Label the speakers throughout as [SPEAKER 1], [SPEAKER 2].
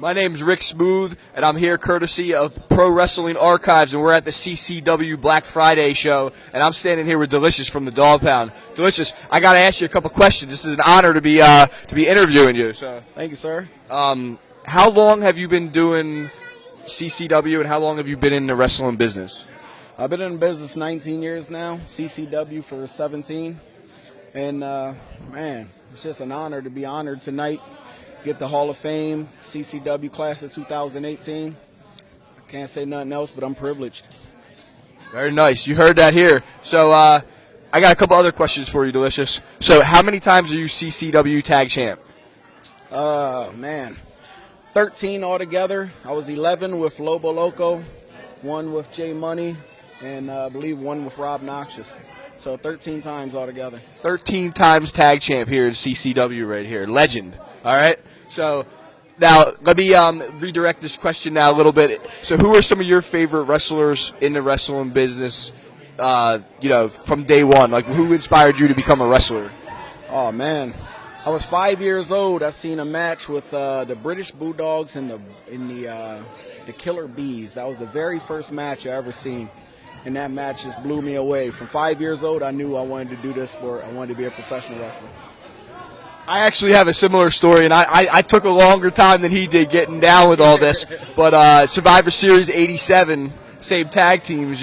[SPEAKER 1] My name's Rick Smooth, and I'm here courtesy of Pro Wrestling Archives, and we're at the CCW Black Friday show, and I'm standing here with Delicious from the Dog Pound. Delicious, I got to ask you a couple questions. This is an honor to be interviewing you. So,
[SPEAKER 2] thank you, sir.
[SPEAKER 1] How long have you been doing CCW, and how long have you been in the wrestling business?
[SPEAKER 2] I've been in business 19 years now, CCW for 17, and man, it's just an honor to be honored tonight. Get the Hall of Fame, CCW class of 2018. I can't say nothing else, but I'm privileged.
[SPEAKER 1] Very nice. You heard that here. So I got a couple other questions for you, Delicious. So how many times are you CCW Tag Champ?
[SPEAKER 2] Man, 13 altogether. I was 11 with Lobo Loco, 1 with J Money, and I believe 1 with Rob Noxious. So 13 times altogether.
[SPEAKER 1] 13 times Tag Champ here in CCW right here. Legend. All right. So now let me redirect this question now a little bit. So who are some of your favorite wrestlers in the wrestling business, from day one? Like, who inspired you to become a wrestler?
[SPEAKER 2] Oh, man. I was 5 years old. I seen a match with the British Bulldogs and the Killer Bees. That was the very first match I ever seen. And that match just blew me away. From 5 years old, I knew I wanted to do this sport. I wanted to be a professional wrestler.
[SPEAKER 1] I actually have a similar story, and I took a longer time than he did getting down with all this. But Survivor Series 87, same tag teams,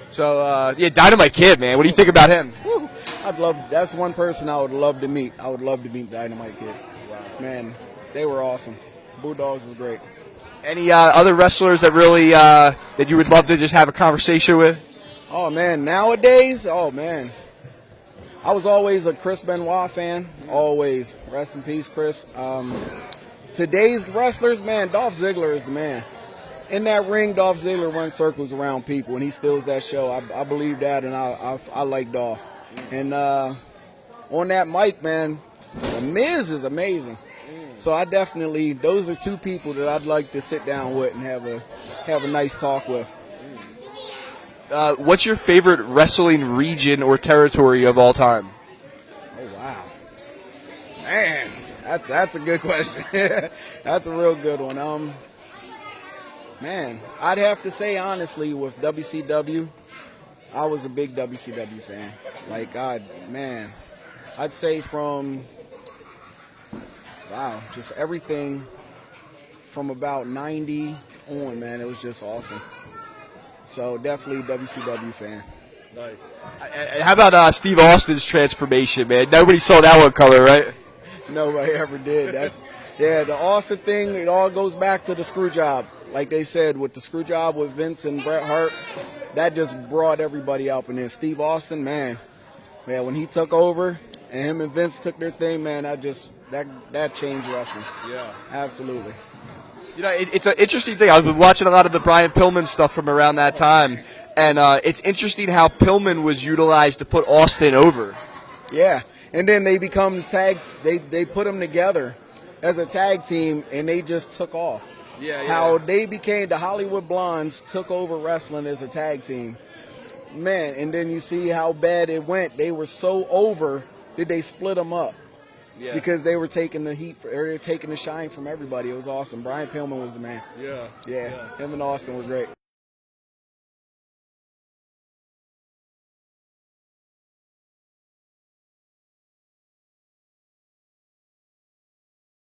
[SPEAKER 1] So, Dynamite Kid, man. What do you think about him?
[SPEAKER 2] Woo. That's one person I would love to meet. I would love to meet Dynamite Kid. Wow. Man, they were awesome. Bulldogs was great.
[SPEAKER 1] Any other wrestlers that really that you would love to just have a conversation with?
[SPEAKER 2] Oh, man. Nowadays, I was always a Chris Benoit fan, always. Rest in peace, Chris. Today's wrestlers, man, Dolph Ziggler is the man. In that ring, Dolph Ziggler runs circles around people, and he steals that show. I believe that, and I like Dolph. And on that mic, man, The Miz is amazing. So those are two people that I'd like to sit down with and have a nice talk with.
[SPEAKER 1] What's your favorite wrestling region or territory of all time?
[SPEAKER 2] Oh, wow. Man, that's a good question. That's a real good one. Man, I'd have to say, honestly, with WCW, I was a big WCW fan. I'd say just everything from about 90 on, man, it was just awesome. So definitely WCW fan.
[SPEAKER 1] Nice. And how about Steve Austin's transformation, man? Nobody saw that one color, right?
[SPEAKER 2] Nobody ever did. The Austin thing, it all goes back to the screw job. Like they said, with the screw job with Vince and Bret Hart, that just brought everybody up. And then Steve Austin, man, when he took over and him and Vince took their thing, man, that changed wrestling.
[SPEAKER 1] Yeah.
[SPEAKER 2] Absolutely.
[SPEAKER 1] It's an interesting thing. I've been watching a lot of the Brian Pillman stuff from around that time, and it's interesting how Pillman was utilized to put Austin over.
[SPEAKER 2] Yeah, and then they become tag. They put them together as a tag team, and they just took off.
[SPEAKER 1] Yeah.
[SPEAKER 2] How they became the Hollywood Blondes, took over wrestling as a tag team. Man, and then you see how bad it went. They were so over that they split them up. Yeah. Because they were taking the heat, they were taking the shine from everybody. It was awesome. Brian Pillman was the man.
[SPEAKER 1] Yeah.
[SPEAKER 2] Him and Austin were great.